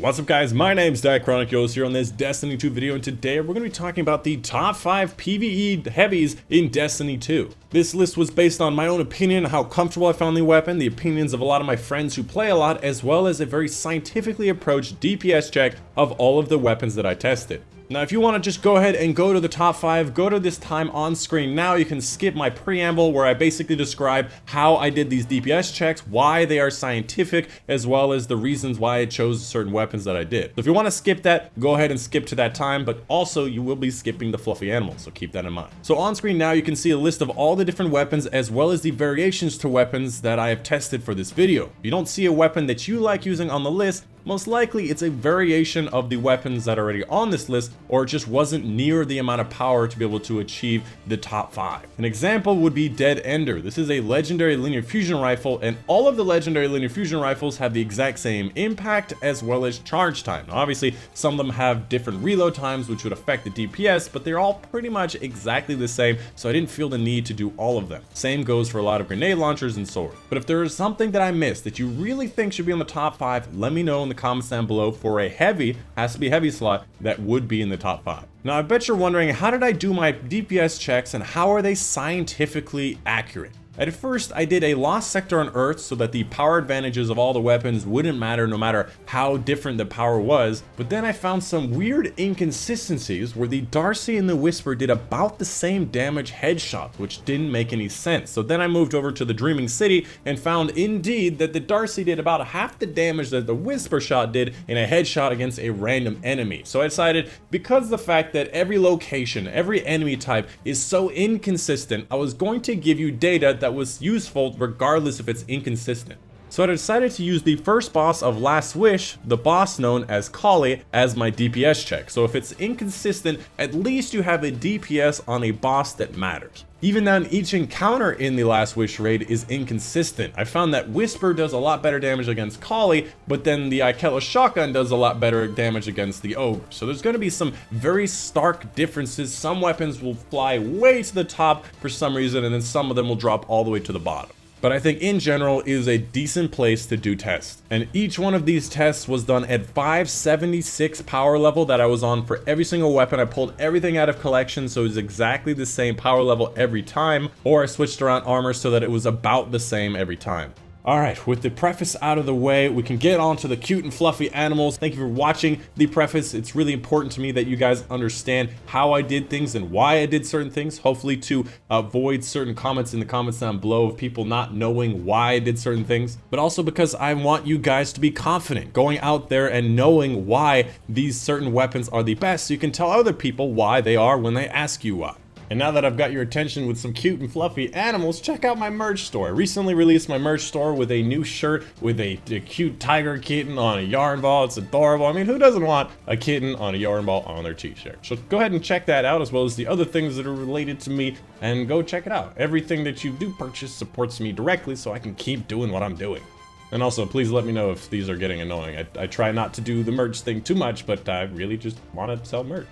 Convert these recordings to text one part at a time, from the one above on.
What's up guys, my name's Chronicles here on this Destiny 2 video, and today we're going to be talking about the top 5 PvE heavies in Destiny 2. This list was based on my own opinion, how comfortable I found the weapon, the opinions of a lot of my friends who play a lot, as well as a very scientifically approached DPS check of all of the weapons that I tested. Now if you want to just go ahead and go to the top 5, go to this time on screen now. You can skip my preamble where I basically describe how I did these DPS checks, why they are scientific, as well as the reasons why I chose certain weapons that I did. So if you want to skip that, go ahead and skip to that time, but also you will be skipping the fluffy animals, so keep that in mind. So on screen now you can see a list of all the different weapons as well as the variations to weapons that I have tested for this video. If you don't see a weapon that you like using on the list, most likely it's a variation of the weapons that are already on this list, or it just wasn't near the amount of power to be able to achieve the top 5. An example would be Dead Ender. This is a legendary linear fusion rifle, and all of the legendary linear fusion rifles have the exact same impact as well as charge time. Now, obviously some of them have different reload times which would affect the DPS, but they're all pretty much exactly the same, so I didn't feel the need to do all of them. Same goes for a lot of grenade launchers and so on. But if there is something that I missed that you really think should be on the top 5, let me know in the comments down below for a heavy, has to be heavy slot, that would be in the top 5. Now I bet you're wondering, how did I do my DPS checks and how are they scientifically accurate? At first, I did a lost sector on Earth so that the power advantages of all the weapons wouldn't matter no matter how different the power was, but then I found some weird inconsistencies where the Darcie and the Whisper did about the same damage headshots, which didn't make any sense. So then I moved over to the Dreaming City and found indeed that the Darcie did about half the damage that the Whisper shot did in a headshot against a random enemy. So I decided, because of the fact that every location, every enemy type is so inconsistent, I was going to give you data that was useful regardless if it's inconsistent. So I decided to use the first boss of Last Wish, the boss known as Kali, as my DPS check. So if it's inconsistent, at least you have a DPS on a boss that matters. Even then, each encounter in the Last Wish raid is inconsistent. I found that Whisper does a lot better damage against Kali, but then the Ikela shotgun does a lot better damage against the Ogre. So there's going to be some very stark differences. Some weapons will fly way to the top for some reason, and then some of them will drop all the way to the bottom. But I think in general is a decent place to do tests. And each one of these tests was done at 576 power level that I was on for every single weapon. I pulled everything out of collection, so it was exactly the same power level every time, or I switched around armor so that it was about the same every time. Alright, with the preface out of the way, we can get on to the cute and fluffy animals. Thank you for watching the preface. It's really important to me that you guys understand how I did things and why I did certain things, hopefully to avoid certain comments in the comments down below of people not knowing why I did certain things, but also because I want you guys to be confident going out there and knowing why these certain weapons are the best, so you can tell other people why they are when they ask you why. And now that I've got your attention with some cute and fluffy animals, check out my merch store. I recently released my merch store with a new shirt with a cute tiger kitten on a yarn ball. It's adorable. I mean, who doesn't want a kitten on a yarn ball on their t-shirt? So go ahead and check that out, as well as the other things that are related to me, and go check it out. Everything that you do purchase supports me directly, so I can keep doing what I'm doing. And also, please let me know if these are getting annoying. I try not to do the merch thing too much, but I really just want to sell merch.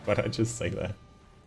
But I just say that.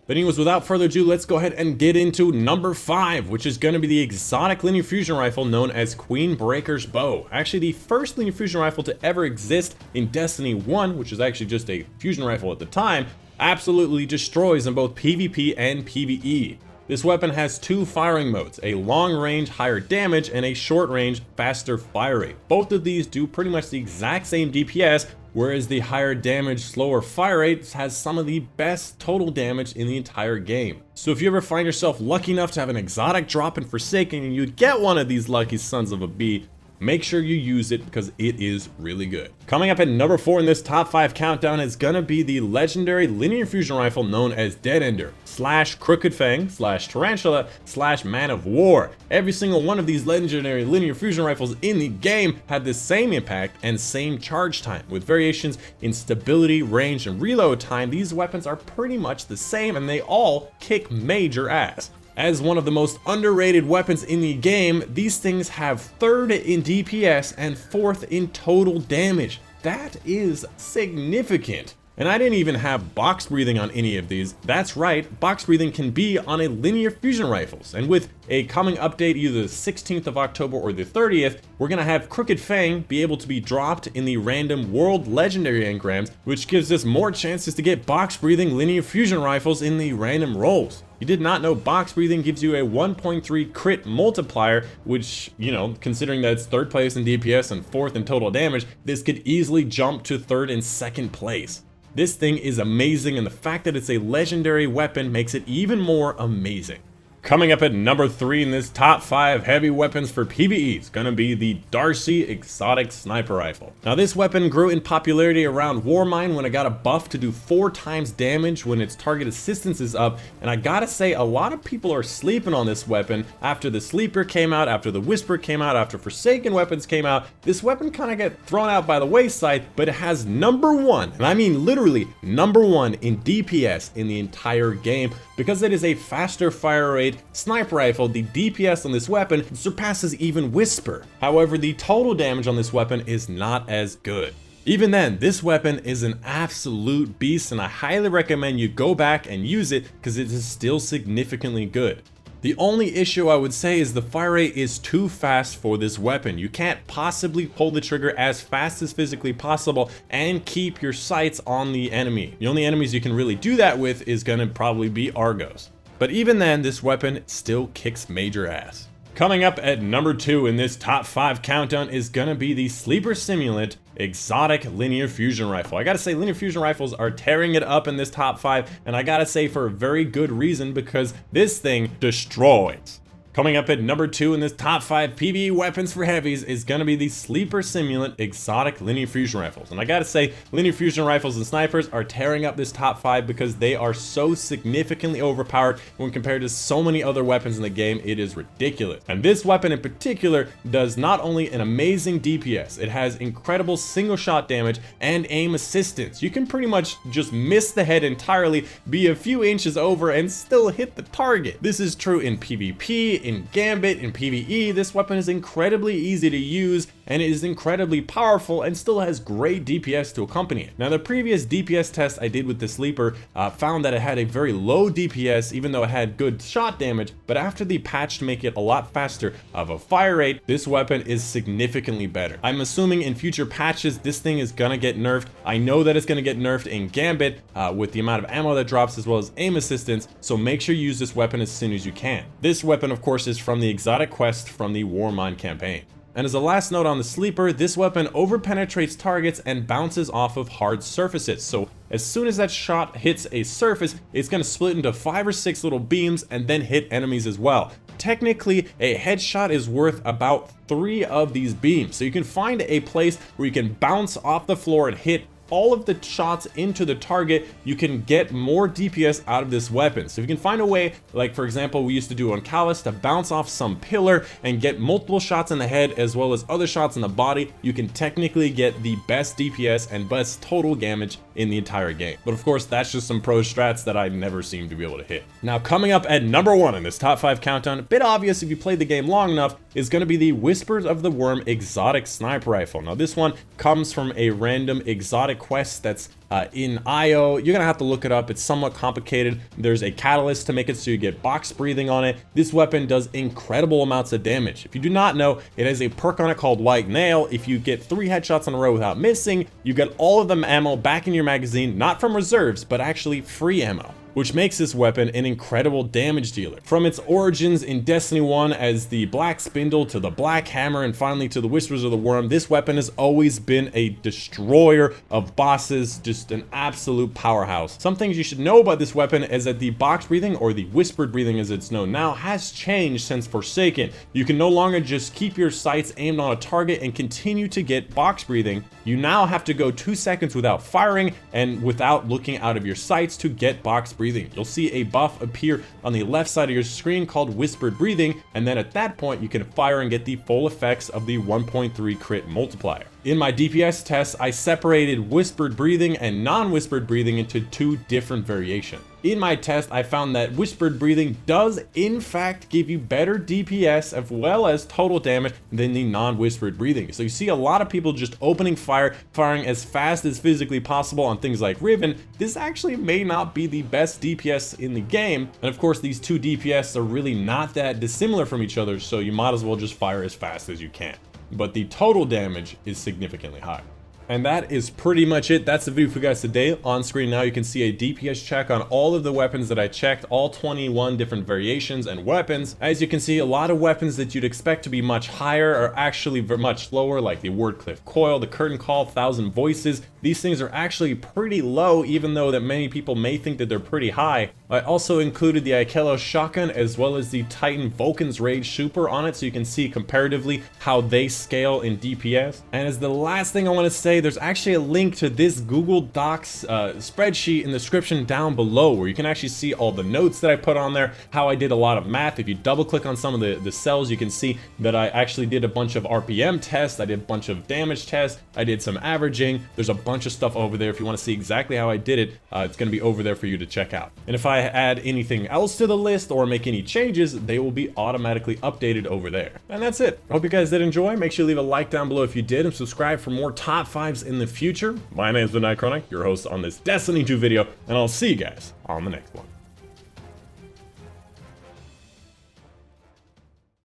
But anyways, without further ado, let's go ahead and get into number 5, which is going to be the exotic linear fusion rifle known as Queen Breaker's Bow. Actually, the first linear fusion rifle to ever exist in Destiny 1, which is actually just a fusion rifle at the time, absolutely destroys in both PvP and PvE. This weapon has 2 firing modes, a long range higher damage and a short range faster fire rate. Both of these do pretty much the exact same DPS, whereas the higher damage, slower fire rate has some of the best total damage in the entire game. So if you ever find yourself lucky enough to have an exotic drop in Forsaken and you get one of these lucky sons of a bee, make sure you use it because it is really good. Coming up at number 4 in this top 5 countdown is gonna be the legendary linear fusion rifle known as Dead Ender / Crooked Fang / Tarantula / Man of War. Every single one of these legendary linear fusion rifles in the game have the same impact and same charge time. With variations in stability, range, and reload time, these weapons are pretty much the same and they all kick major ass. As one of the most underrated weapons in the game, these things have 3rd in DPS and 4th in total damage. That is significant. And I didn't even have box breathing on any of these. That's right, box breathing can be on a linear fusion rifles. And with a coming update either the 16th of October or the 30th, we're gonna have Crooked Fang be able to be dropped in the random World Legendary engrams, which gives us more chances to get box breathing linear fusion rifles in the random rolls. You did not know box breathing gives you a 1.3 crit multiplier, which, you know, considering that it's 3rd place in DPS and 4th in total damage, this could easily jump to 3rd and 2nd place. This thing is amazing, and the fact that it's a legendary weapon makes it even more amazing. Coming up at number 3 in this top 5 heavy weapons for PvE is gonna be the Darcie Exotic Sniper Rifle. Now this weapon grew in popularity around Warmind when it got a buff to do 4 times damage when its target assistance is up, and I gotta say a lot of people are sleeping on this weapon. After the Sleeper came out, after the Whisper came out, after Forsaken weapons came out, this weapon kinda got thrown out by the wayside, but it has #1, and I mean literally #1 in DPS in the entire game, because it is a faster fire rate sniper rifle. The DPS on this weapon surpasses even Whisper. However, the total damage on this weapon is not as good. Even then, this weapon is an absolute beast, and I highly recommend you go back and use it because it is still significantly good. The only issue I would say is the fire rate is too fast for this weapon. You can't possibly pull the trigger as fast as physically possible and keep your sights on the enemy. The only enemies you can really do that with is gonna probably be Argos. But even then, this weapon still kicks major ass. Coming up at number 2 in this top 5 countdown is gonna be the Sleeper Simulant Exotic Linear Fusion Rifle. I gotta say, linear fusion rifles are tearing it up in this top 5, and I gotta say for a very good reason, because this thing destroys. Coming up at number 2 in this top 5 PvE weapons for heavies is gonna be the Sleeper Simulant Exotic Linear Fusion Rifles. And I gotta say, linear fusion rifles and snipers are tearing up this top 5 because they are so significantly overpowered when compared to so many other weapons in the game. It is ridiculous. And this weapon in particular does not only an amazing DPS, it has incredible single shot damage and aim assistance. You can pretty much just miss the head entirely, be a few inches over, and still hit the target. This is true in PvP, in Gambit, in PvE. This weapon is incredibly easy to use, and it is incredibly powerful and still has great DPS to accompany it. Now, the previous DPS test I did with the Sleeper found that it had a very low DPS, even though it had good shot damage, but after the patch to make it a lot faster of a fire rate, this weapon is significantly better. I'm assuming in future patches, this thing is gonna get nerfed. I know that it's gonna get nerfed in Gambit with the amount of ammo that drops as well as aim assistance, so make sure you use this weapon as soon as you can. This weapon, of course, is from the exotic quest from the Warmind campaign. And as a last note on the Sleeper, this weapon overpenetrates targets and bounces off of hard surfaces. So as soon as that shot hits a surface, it's going to split into 5 or 6 little beams and then hit enemies as well. Technically, a headshot is worth about 3 of these beams. So you can find a place where you can bounce off the floor and hit all of the shots into the target, you can get more DPS out of this weapon. So if you can find a way, like for example, we used to do on Callus, to bounce off some pillar and get multiple shots in the head as well as other shots in the body, you can technically get the best DPS and best total damage in the entire game. But of course, that's just some pro strats that I never seem to be able to hit. Now, coming up at number 1 in this top 5 countdown, a bit obvious if you played the game long enough, is going to be the Whispers of the Worm Exotic Sniper Rifle. Now, this one comes from a random exotic quest that's in IO. You're gonna have to look it up. It's somewhat complicated. There's a catalyst to make it so you get box breathing on it. This weapon does incredible amounts of damage. If you do not know, it has a perk on it called White Nail. If you get 3 headshots in a row without missing, you get all of the ammo back in your magazine, not from reserves, but actually free ammo, which makes this weapon an incredible damage dealer. From its origins in Destiny 1 as the Black Spindle to the Black Hammer and finally to the Whispers of the Worm, this weapon has always been a destroyer of bosses, just an absolute powerhouse. Some things you should know about this weapon is that the box breathing, or the whispered breathing as it's known now, has changed since Forsaken. You can no longer just keep your sights aimed on a target and continue to get box breathing. You now have to go 2 seconds without firing and without looking out of your sights to get box breathing. You'll see a buff appear on the left side of your screen called Whispered Breathing, and then at that point you can fire and get the full effects of the 1.3 crit multiplier. In my DPS test, I separated whispered breathing and non-whispered breathing into 2 different variations. In my test, I found that whispered breathing does in fact give you better DPS as well as total damage than the non-whispered breathing. So you see a lot of people just opening fire, firing as fast as physically possible on things like Riven. This actually may not be the best DPS in the game. And of course, these 2 DPS are really not that dissimilar from each other, so you might as well just fire as fast as you can. But the total damage is significantly higher. And that is pretty much it. That's the video for you guys today. On screen now you can see a DPS check on all of the weapons that I checked, all 21 different variations and weapons. As you can see, a lot of weapons that you'd expect to be much higher are actually much lower, like the Wordcliff Coil, the Curtain Call, 1000 Voices. These things are actually pretty low, even though that many people may think that they're pretty high. I also included the Ikelos Shotgun as well as the Titan Vulcan's Rage Super on it, so you can see comparatively how they scale in DPS. And as the last thing I want to say, there's actually a link to this Google Docs spreadsheet in the description down below, where you can actually see all the notes that I put on there, how I did a lot of math. If you double click on some of the cells, you can see that I actually did a bunch of RPM tests, I did a bunch of damage tests, I did some averaging. There's a bunch of stuff over there. If you want to see exactly how I did it, it's going to be over there for you to check out. And if I add anything else to the list or make any changes, they will be automatically updated over there. And that's it. I hope you guys did enjoy. Make sure you leave a like down below if you did, and subscribe for more top 5s in the future. My name is the Nightchronic, your host on this Destiny 2 video, and I'll see you guys on the next one.